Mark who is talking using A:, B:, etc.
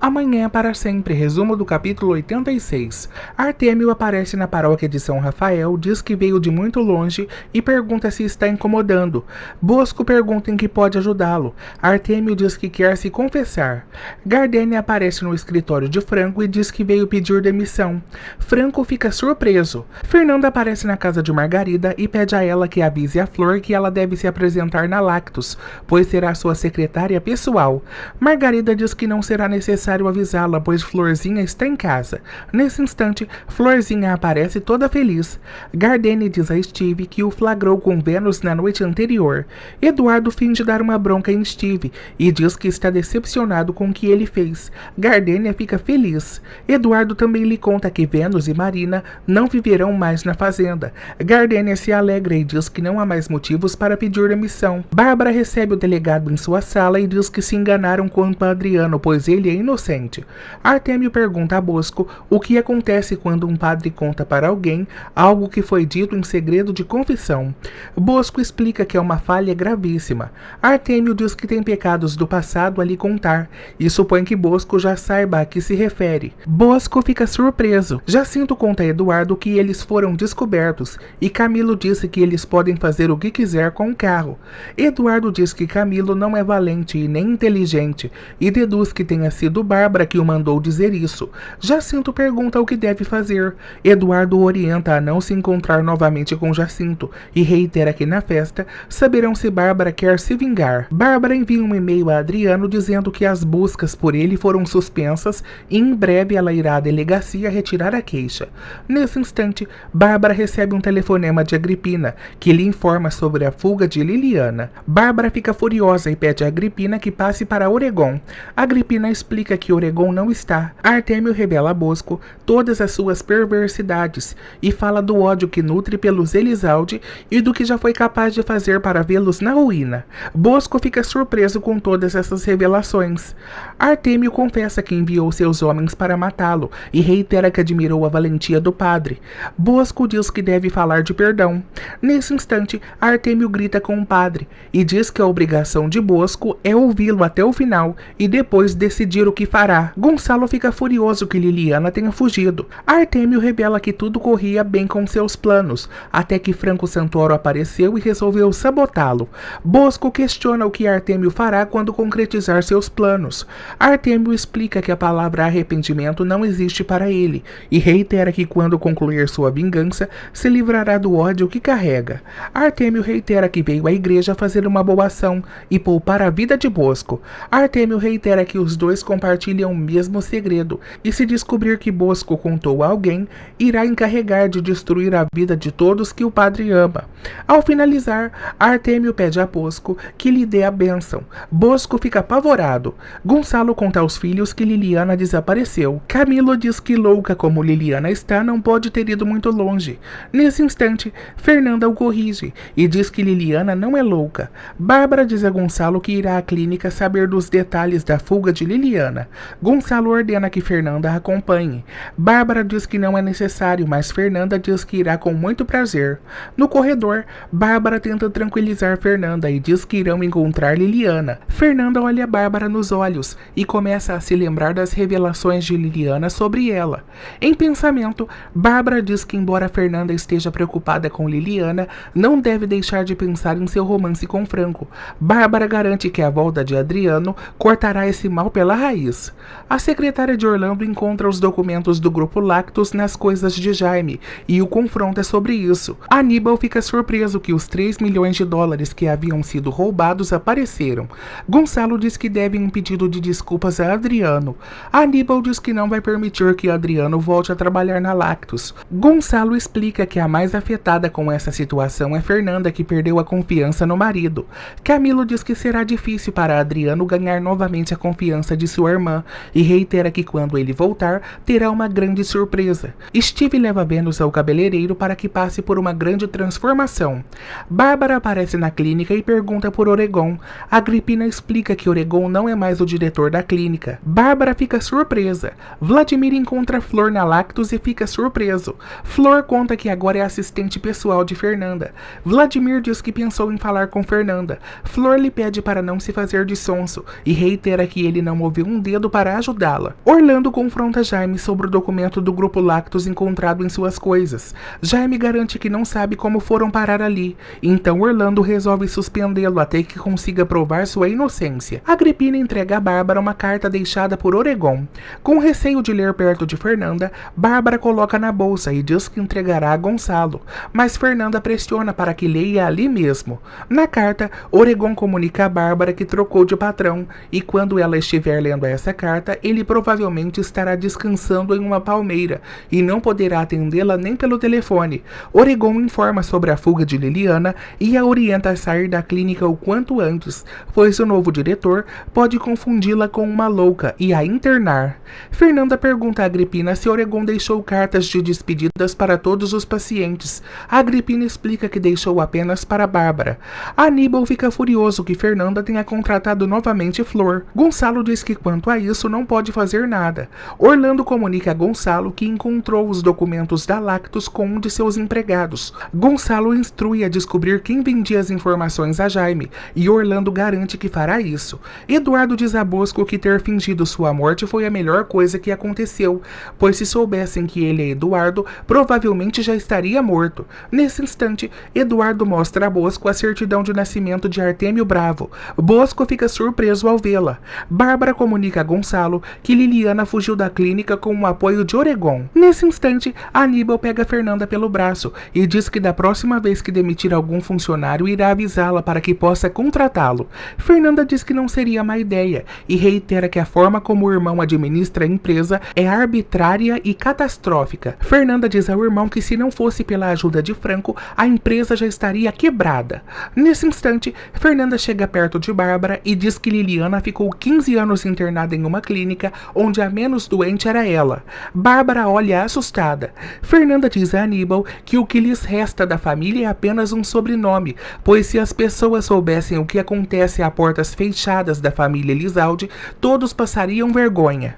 A: Amanhã para sempre, resumo do capítulo 86. Artêmio aparece na paróquia de São Rafael, diz que veio de muito longe e pergunta se está incomodando. Bosco pergunta em que pode ajudá-lo. Artêmio diz que quer se confessar. Gardênia aparece no escritório de Franco e diz que veio pedir demissão. Franco fica surpreso. Fernanda aparece na casa de Margarida e pede a ela que avise a Flor que ela deve se apresentar na Lactos, pois será sua secretária pessoal. Margarida diz que não será necessário avisá-la, pois Florzinha está em casa. Nesse instante, Florzinha aparece toda feliz. Gardênia diz a Steve que o flagrou com Vênus na noite anterior. Eduardo finge dar uma bronca em Steve e diz que está decepcionado com o que ele fez. Gardênia fica feliz. Eduardo também lhe conta que Vênus e Marina não viverão mais na fazenda. Gardênia se alegra e diz que não há mais motivos para pedir demissão. Bárbara recebe o delegado em sua sala e diz que se enganaram quanto a Adriano, pois ele é inocente. Artêmio pergunta a Bosco o que acontece quando um padre conta para alguém algo que foi dito em segredo de confissão. Bosco explica que é uma falha gravíssima. Artêmio diz que tem pecados do passado a lhe contar e supõe que Bosco já saiba a que se refere. Bosco fica surpreso. Jacinto conta a Eduardo que eles foram descobertos e Camilo disse que eles podem fazer o que quiser com o carro. Eduardo diz que Camilo não é valente e nem inteligente e deduz que tenha sido Bárbara que o mandou dizer isso. Jacinto pergunta o que deve fazer. Eduardo orienta a não se encontrar novamente com Jacinto e reitera que na festa saberão se Bárbara quer se vingar. Bárbara envia um e-mail a Adriano dizendo que as buscas por ele foram suspensas e em breve ela irá à delegacia retirar a queixa. Nesse instante, Bárbara recebe um telefonema de Agripina, que lhe informa sobre a fuga de Liliana. Bárbara fica furiosa e pede a Agripina que passe para Oregon. Agripina explica que Oregon não está. Artêmio revela a Bosco todas as suas perversidades e fala do ódio que nutre pelos Elizalde e do que já foi capaz de fazer para vê-los na ruína. Bosco fica surpreso com todas essas revelações. Artêmio confessa que enviou seus homens para matá-lo e reitera que admirou a valentia do padre. Bosco diz que deve falar de perdão. Nesse instante, Artêmio grita com o padre e diz que a obrigação de Bosco é ouvi-lo até o final e depois decidir o que fará. Gonçalo fica furioso que Liliana tenha fugido. Artêmio revela que tudo corria bem com seus planos, até que Franco Santoro apareceu e resolveu sabotá-lo. Bosco questiona o que Artêmio fará quando concretizar seus planos. Artêmio explica que a palavra arrependimento não existe para ele e reitera que quando concluir sua vingança, se livrará do ódio que carrega. Artêmio reitera que veio à igreja fazer uma boa ação e poupar a vida de Bosco. Artêmio reitera que os dois compartilham o mesmo segredo e se descobrir que Bosco contou a alguém, irá encarregar de destruir a vida de todos que o padre ama. Ao finalizar, Artêmio pede a Bosco que lhe dê a bênção. Bosco fica apavorado. Gonçalo conta aos filhos que Liliana desapareceu. Camilo diz que louca como Liliana está, não pode ter ido muito longe. Nesse instante, Fernanda o corrige e diz que Liliana não é louca. Bárbara diz a Gonçalo que irá à clínica saber dos detalhes da fuga de Liliana. Gonçalo ordena que Fernanda a acompanhe. Bárbara diz que não é necessário, mas Fernanda diz que irá com muito prazer. No corredor, Bárbara tenta tranquilizar Fernanda e diz que irão encontrar Liliana. Fernanda olha Bárbara nos olhos e começa a se lembrar das revelações de Liliana sobre ela. Em pensamento, Bárbara diz que embora Fernanda esteja preocupada com Liliana, não deve deixar de pensar em seu romance com Franco. Bárbara garante que a volta de Adriano cortará esse mal pela raiz. A secretária de Orlando encontra os documentos do grupo Lactos nas coisas de Jaime e o confronta sobre isso. Aníbal fica surpreso que os 3 milhões de dólares que haviam sido roubados apareceram. Gonçalo diz que deve um pedido de desculpas a Adriano. Aníbal diz que não vai permitir que Adriano volte a trabalhar na Lactos. Gonçalo explica que a mais afetada com essa situação é Fernanda, que perdeu a confiança no marido. Camilo diz que será difícil para Adriano ganhar novamente a confiança de sua irmã e reitera que quando ele voltar, terá uma grande surpresa. Steve leva Vênus ao cabeleireiro para que passe por uma grande transformação. Bárbara aparece na clínica e pergunta por Oregon. Agripina explica que Oregon não é mais o diretor da clínica. Bárbara fica surpresa. Vladimir encontra Flor na Lactos e fica surpreso. Flor conta que agora é assistente pessoal de Fernanda. Vladimir diz que pensou em falar com Fernanda. Flor lhe pede para não se fazer de sonso e reitera que ele não ouviu um dedo para ajudá-la. Orlando confronta Jaime sobre o documento do Grupo Lactus encontrado em suas coisas. Jaime garante que não sabe como foram parar ali, então Orlando resolve suspendê-lo até que consiga provar sua inocência. Agripina entrega a Bárbara uma carta deixada por Oregon. Com receio de ler perto de Fernanda, Bárbara coloca na bolsa e diz que entregará a Gonçalo, mas Fernanda pressiona para que leia ali mesmo. Na carta, Oregon comunica a Bárbara que trocou de patrão e quando ela estiver lendo essa carta, ele provavelmente estará descansando em uma palmeira e não poderá atendê-la nem pelo telefone. Oregon informa sobre a fuga de Liliana e a orienta a sair da clínica o quanto antes, pois o novo diretor pode confundi-la com uma louca e a internar. Fernanda pergunta a Agripina se Oregon deixou cartas de despedidas para todos os pacientes. A Agripina explica que deixou apenas para Bárbara. Aníbal fica furioso que Fernanda tenha contratado novamente Flor. Gonçalo diz que quanto a isso não pode fazer nada. Orlando comunica a Gonçalo que encontrou os documentos da Lactus com um de seus empregados. Gonçalo instrui a descobrir quem vendia as informações a Jaime e Orlando garante que fará isso. Eduardo diz a Bosco que ter fingido sua morte foi a melhor coisa que aconteceu, pois se soubessem que ele é Eduardo, provavelmente já estaria morto. Nesse instante, Eduardo mostra a Bosco a certidão de nascimento de Artêmio Bravo. Bosco fica surpreso ao vê-la. Bárbara comunica a Gonçalo que Liliana fugiu da clínica com o apoio de Oregon. Nesse instante, Aníbal pega Fernanda pelo braço e diz que da próxima vez que demitir algum funcionário irá avisá-la para que possa contratá-lo. Fernanda diz que não seria má ideia e reitera que a forma como o irmão administra a empresa é arbitrária e catastrófica. Fernanda diz ao irmão que se não fosse pela ajuda de Franco, a empresa já estaria quebrada. Nesse instante, Fernanda chega perto de Bárbara e diz que Liliana ficou 15 anos internada em uma clínica onde a menos doente era ela. Bárbara olha assustada. Fernanda diz a Aníbal que o que lhes resta da família é apenas um sobrenome, pois se as pessoas soubessem o que acontece a portas fechadas da família Elizalde, todos passariam vergonha.